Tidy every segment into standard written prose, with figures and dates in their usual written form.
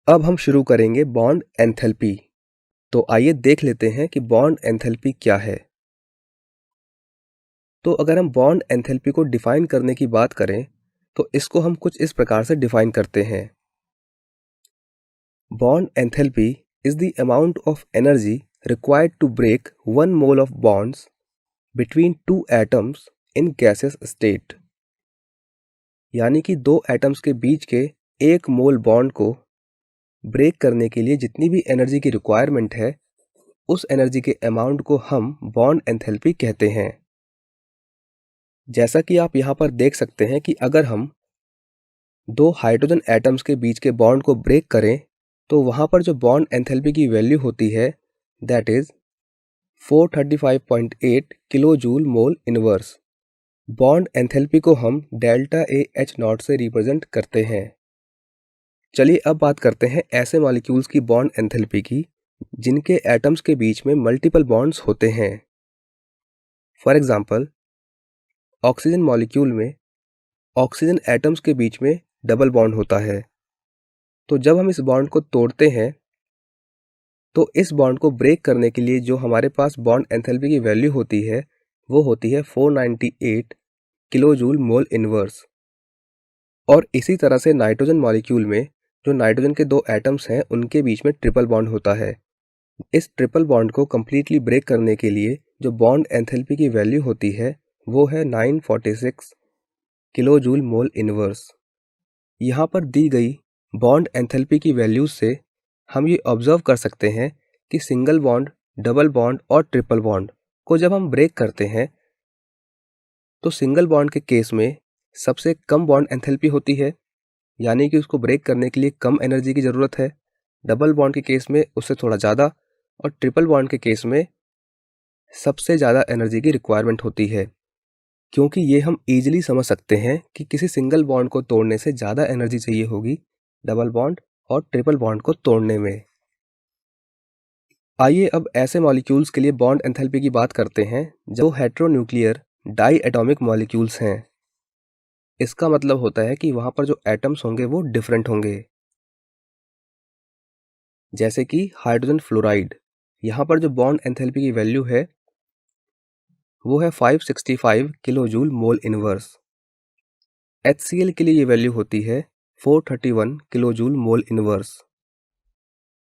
अब हम शुरू करेंगे बॉन्ड एंथैल्पी। तो आइए देख लेते हैं कि बॉन्ड एंथैल्पी क्या है। तो अगर हम बॉन्ड एंथैल्पी को डिफाइन करने की बात करें तो इसको हम कुछ इस प्रकार से डिफाइन करते हैं। Bond enthalpy is the amount of energy required to break 1 mole of bonds between 2 atoms in gases state. यानी कि 2 एटम्स के बीच के 1 मोल बॉन्ड को ब्रेक करने के लिए जितनी भी एनर्जी की रिक्वायरमेंट है उस एनर्जी के अमाउंट को हम बॉन्ड एंथैल्पी कहते हैं। जैसा कि आप यहाँ पर देख सकते हैं कि अगर हम 2 हाइड्रोजन एटम्स के बीच के बॉन्ड को ब्रेक करें तो वहाँ पर जो बॉन्ड एंथैल्पी की वैल्यू होती है that is 435.8 kilo joule mole inverse. Bond enthalpy को हम डेल्टा ए एच नॉट से रिप्रेजेंट करते हैं। चलिए अब बात करते हैं ऐसे मॉलिक्यूल्स की बॉन्ड एंथैल्पी की जिनके एटम्स के बीच में मल्टीपल बॉन्ड्स होते हैं। फॉर एग्जांपल, ऑक्सीजन मॉलिक्यूल में ऑक्सीजन एटम्स के बीच में डबल बॉन्ड होता है। तो जब हम इस बॉन्ड को तोड़ते हैं तो इस बॉन्ड को ब्रेक करने के लिए जो हमारे पास बॉन्ड एंथैल्पी की वैल्यू होती है वो होती है 498 किलो जूल मोल इनवर्स। और इसी तरह से नाइट्रोजन मॉलिक्यूल में जो नाइट्रोजन के 2 एटम्स हैं उनके बीच में ट्रिपल बॉन्ड होता है। इस ट्रिपल बॉन्ड को कम्प्लीटली ब्रेक करने के लिए जो बॉन्ड एंथैल्पी की वैल्यू होती है वो है 946 किलो जूल मोल इनवर्स। यहाँ पर दी गई बॉन्ड एंथैल्पी की वैल्यूज से हम ये ऑब्जर्व कर सकते हैं कि सिंगल बॉन्ड, डबल बॉन्ड और ट्रिपल बॉन्ड को जब हम ब्रेक करते हैं तो सिंगल बॉन्ड के केस में सबसे कम बॉन्ड एंथैल्पी होती है, यानी कि उसको ब्रेक करने के लिए कम एनर्जी की ज़रूरत है। डबल बॉन्ड के केस में उससे थोड़ा ज़्यादा और ट्रिपल बॉन्ड के केस में सबसे ज़्यादा एनर्जी की रिक्वायरमेंट होती है। क्योंकि ये हम ईजिली समझ सकते हैं कि किसी सिंगल बॉन्ड को तोड़ने से ज़्यादा एनर्जी चाहिए होगी डबल बॉन्ड और ट्रिपल बॉन्ड को तोड़ने में। आइए अब ऐसे मॉलिक्यूल्स के लिए बॉन्ड एंथैल्पी की बात करते हैं जो हेटेरोन्यूक्लियर डाई एटॉमिक मॉलिक्यूल्स हैं। इसका मतलब होता है कि वहाँ पर जो एटम्स होंगे वो डिफरेंट होंगे। जैसे कि हाइड्रोजन फ्लोराइड, यहाँ पर जो बॉन्ड एंथैल्पी की वैल्यू है वो है 565 kilo joule mole inverse. HCl के लिए ये वैल्यू होती है 431 kilo joule mole inverse.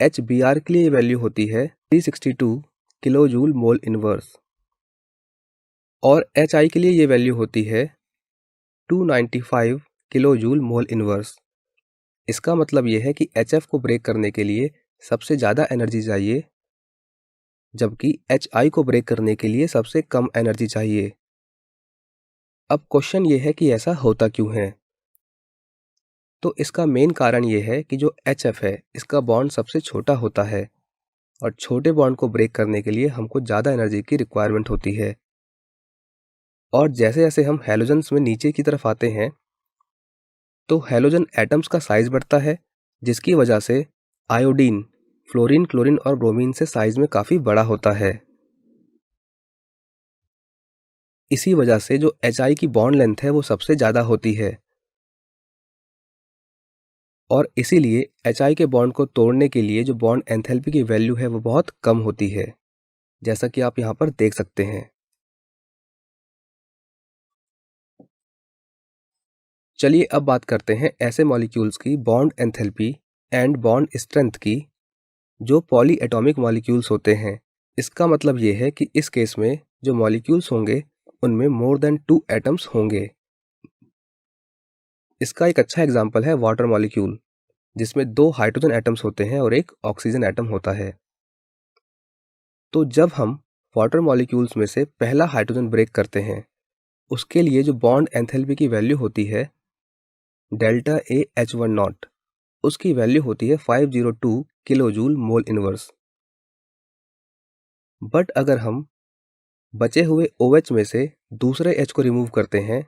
HBr के लिए ये वैल्यू होती है 362 किलो जूल मोल इनवर्स। और HI के लिए ये वैल्यू होती है 295 किलो जूल मोल इनवर्स। इसका मतलब ये है कि HF को ब्रेक करने के लिए सबसे ज़्यादा एनर्जी चाहिए जबकि HI को ब्रेक करने के लिए सबसे कम एनर्जी चाहिए। अब क्वेश्चन ये है कि ऐसा होता क्यों है। तो इसका मेन कारण ये है कि जो HF है इसका बॉन्ड सबसे छोटा होता है और छोटे बॉन्ड को ब्रेक करने के लिए हमको ज़्यादा एनर्जी की रिक्वायरमेंट होती है। और जैसे जैसे हम हैलोजन्स में नीचे की तरफ आते हैं तो हैलोजन एटम्स का साइज बढ़ता है जिसकी वजह से आयोडीन, फ्लोरीन, क्लोरीन और ब्रोमीन से साइज में काफ़ी बड़ा होता है। इसी वजह से जो HI की बॉन्ड लेंथ है वो सबसे ज़्यादा होती है और इसीलिए HI के बॉन्ड को तोड़ने के लिए जो बॉन्ड एंथैल्पी की वैल्यू है वो बहुत कम होती है, जैसा कि आप यहाँ पर देख सकते हैं। चलिए अब बात करते हैं ऐसे मॉलिक्यूल्स की bond enthalpy and bond strength की जो पॉली एटॉमिक मॉलिक्यूल्स होते हैं। इसका मतलब ये है कि इस केस में जो मॉलिक्यूल्स होंगे उनमें मोर देन 2 एटम्स होंगे। इसका एक अच्छा एग्जाम्पल है वाटर मॉलिक्यूल जिसमें 2 हाइड्रोजन एटम्स होते हैं और एक ऑक्सीजन एटम होता है। तो जब हम वाटर मॉलिक्यूल्स में से पहला हाइड्रोजन ब्रेक करते हैं उसके लिए जो बॉन्ड एंथैल्पी की वैल्यू होती है delta A H one not, उसकी वैल्यू होती है 502 kilo joule mole inverse. But अगर हम बचे हुए OH में से दूसरे H को रिमूव करते हैं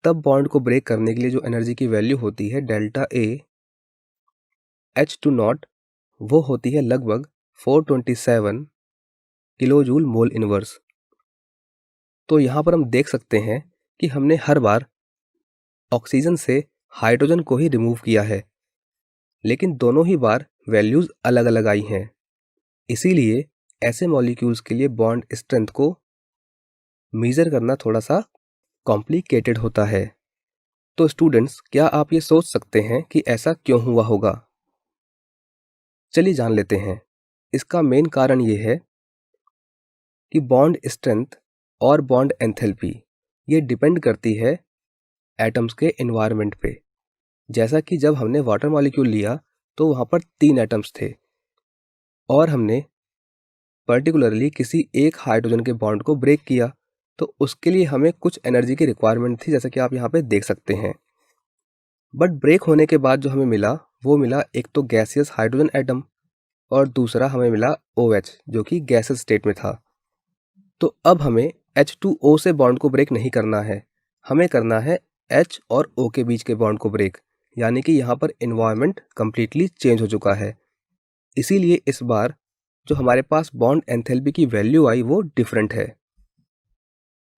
तब बॉन्ड को ब्रेक करने के लिए जो एनर्जी की वैल्यू होती है delta A H two not वो होती है लगभग 427 किलो जूल मोल इनवर्स। तो यहाँ पर हम देख सकते हैं कि हमने हर बार ऑक्सीजन से हाइड्रोजन को ही रिमूव किया है, लेकिन दोनों ही बार वैल्यूज अलग अलग आई हैं। इसीलिए ऐसे मॉलिक्यूल्स के लिए बॉन्ड स्ट्रेंथ को मेजर करना थोड़ा सा कॉम्प्लिकेटेड होता है। तो स्टूडेंट्स, क्या आप ये सोच सकते हैं कि ऐसा क्यों हुआ होगा? चलिए जान लेते हैं। इसका मेन कारण ये है कि बॉन्ड स्ट्रेंथ और बॉन्ड एंथैल्पी ये डिपेंड करती है एटम्स के एनवायरनमेंट पे। जैसा कि जब हमने वाटर मॉलिक्यूल लिया तो वहाँ पर 3 एटम्स थे और हमने पर्टिकुलरली किसी एक हाइड्रोजन के बॉन्ड को ब्रेक किया, तो उसके लिए हमें कुछ एनर्जी की रिक्वायरमेंट थी, जैसा कि आप यहाँ पे देख सकते हैं। बट ब्रेक होने के बाद जो हमें मिला वो मिला एक तो गैसियस हाइड्रोजन एटम और दूसरा हमें मिला OH जो कि गैसेस स्टेट में था। तो अब हमें H2O से बॉन्ड को ब्रेक नहीं करना है, हमें करना है H और O के बीच के बॉन्ड को ब्रेक, यानी कि यहाँ पर एनवायरनमेंट कंप्लीटली चेंज हो चुका है। इसीलिए इस बार जो हमारे पास बॉन्ड एंथैल्पी की वैल्यू आई वो डिफरेंट है।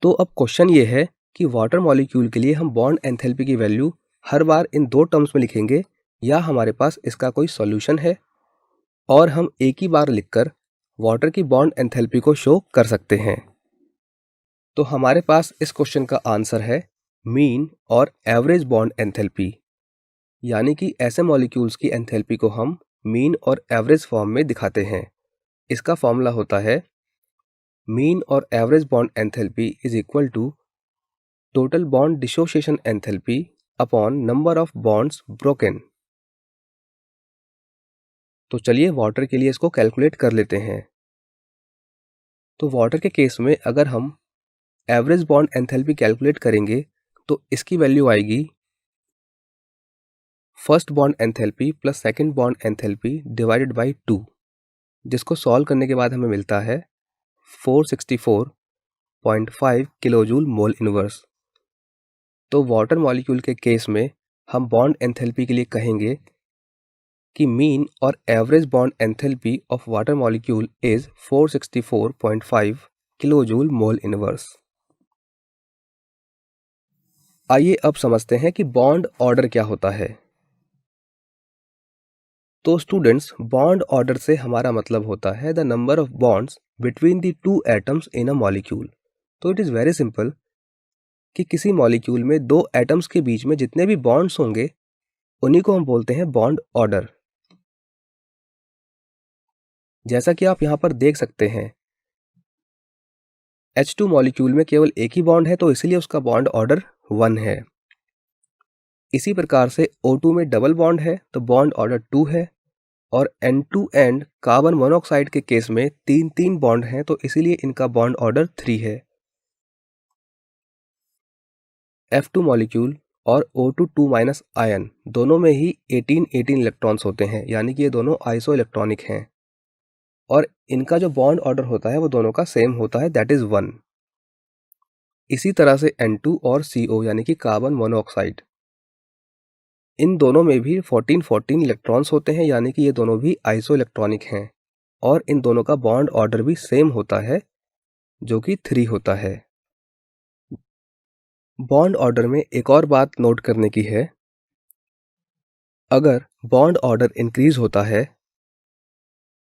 तो अब क्वेश्चन ये है कि वाटर मॉलिक्यूल के लिए हम बॉन्ड एंथैल्पी की वैल्यू हर बार इन 2 टर्म्स में लिखेंगे या हमारे पास इसका कोई सॉल्यूशन है और हम एक ही बार लिखकर वाटर की बॉन्ड एंथैल्पी को शो कर सकते हैं। तो हमारे पास इस क्वेश्चन का आंसर है मीन और एवरेज बॉन्ड एंथैल्पी, यानी कि ऐसे मॉलिक्यूल्स की एंथैल्पी को हम मीन और एवरेज फॉर्म में दिखाते हैं। इसका फॉर्मूला होता है मीन और average bond enthalpy is equal to total bond dissociation enthalpy upon number of bonds broken. तो चलिए वाटर के लिए इसको कैलकुलेट कर लेते हैं। तो वाटर के केस में अगर हम एवरेज बॉन्ड एंथैल्पी कैलकुलेट करेंगे तो इसकी वैल्यू आएगी first bond enthalpy plus second bond enthalpy divided by 2, जिसको सॉल्व करने के बाद हमें मिलता है 464.5 किलोजूल मोल इनवर्स। तो वाटर मॉलिक्यूल के केस में हम बॉन्ड एंथैल्पी के लिए कहेंगे कि मीन और average bond enthalpy of water molecule is 464.5 kilojoule mole inverse. आइए अब समझते हैं कि बॉन्ड ऑर्डर क्या होता है। तो स्टूडेंट्स, बॉन्ड ऑर्डर से हमारा मतलब होता है the number of bonds between the 2 atoms in a molecule. तो इट इज़ वेरी सिंपल कि किसी मॉलिक्यूल में 2 एटम्स के बीच में जितने भी बॉन्ड्स होंगे उन्हीं को हम बोलते हैं बॉन्ड ऑर्डर। जैसा कि आप यहाँ पर देख सकते हैं H2 मॉलिक्यूल में केवल एक ही बॉन्ड है, तो इसलिए उसका बॉन्ड ऑर्डर 1 है। इसी प्रकार से O2 में डबल बॉन्ड है तो बॉन्ड ऑर्डर 2 है, और N2 एंड कार्बन मोनोऑक्साइड के केस में 3 बॉन्ड हैं, तो इसीलिए इनका बॉन्ड ऑर्डर 3 है। F2 मॉलिक्यूल और O2 2- आयन दोनों में ही 18 इलेक्ट्रॉन्स होते हैं, यानी कि ये दोनों आइसो इलेक्ट्रॉनिक हैं, और इनका जो बॉन्ड ऑर्डर होता है वो दोनों का सेम होता है, दैट इज 1। इसी तरह से N2 और CO यानी कि कार्बन मोनोऑक्साइड, इन दोनों में भी 14 इलेक्ट्रॉन्स होते हैं, यानी कि ये दोनों भी आइसो इलेक्ट्रॉनिक हैं, और इन दोनों का बॉन्ड ऑर्डर भी सेम होता है जो कि 3 होता है। बॉन्ड ऑर्डर में एक और बात नोट करने की है, अगर बॉन्ड ऑर्डर इंक्रीज होता है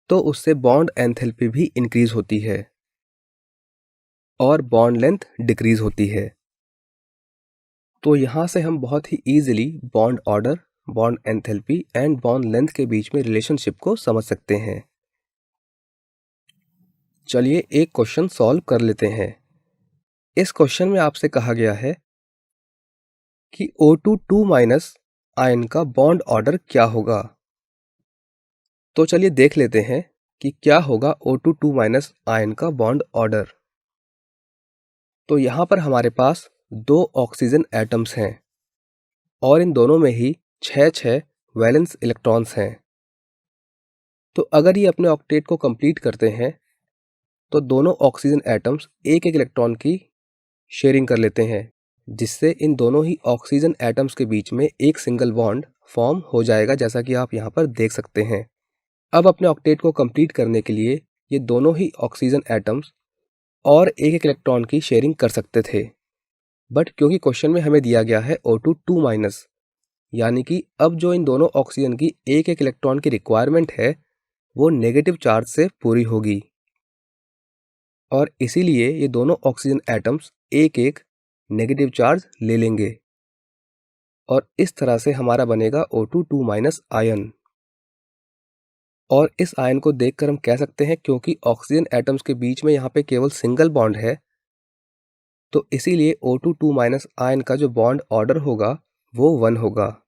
तो उससे बॉन्ड एंथैल्पी भी इंक्रीज होती है और बॉन्ड लेंथ डिक्रीज होती है। तो यहाँ से हम बहुत ही easily bond order, bond enthalpy and bond length के बीच में रिलेशनशिप को समझ सकते हैं। चलिए एक क्वेश्चन सॉल्व कर लेते हैं। इस क्वेश्चन में आपसे कहा गया है कि O2 2- आयन का बॉन्ड ऑर्डर क्या होगा। तो चलिए देख लेते हैं कि क्या होगा O2 2- आयन का बॉन्ड ऑर्डर। तो यहाँ पर हमारे पास 2 ऑक्सीजन एटम्स हैं और इन दोनों में ही 6 वैलेंस इलेक्ट्रॉन्स हैं। तो अगर ये अपने ऑक्टेट को कंप्लीट करते हैं तो दोनों ऑक्सीजन एटम्स एक इलेक्ट्रॉन की शेयरिंग कर लेते हैं, जिससे इन दोनों ही ऑक्सीजन एटम्स के बीच में एक सिंगल बॉन्ड फॉर्म हो जाएगा, जैसा कि आप यहाँ पर देख सकते हैं। अब अपने ऑक्टेट को कंप्लीट करने के लिए ये दोनों ही ऑक्सीजन एटम्स और एक इलेक्ट्रॉन की शेयरिंग कर सकते थे, बट क्योंकि क्वेश्चन में हमें दिया गया है O2 2-, यानी कि अब जो इन दोनों ऑक्सीजन की एक एक इलेक्ट्रॉन की रिक्वायरमेंट है वो नेगेटिव चार्ज से पूरी होगी और इसीलिए ये दोनों ऑक्सीजन एटम्स एक एक नेगेटिव चार्ज ले लेंगे और इस तरह से हमारा बनेगा O2 आयन। और इस आयन को देखकर हम कह सकते हैं क्योंकि ऑक्सीजन एटम्स के बीच में यहाँ पे केवल सिंगल बॉन्ड है तो इसीलिए O2 आयन का जो बॉन्ड ऑर्डर होगा वो 1 होगा।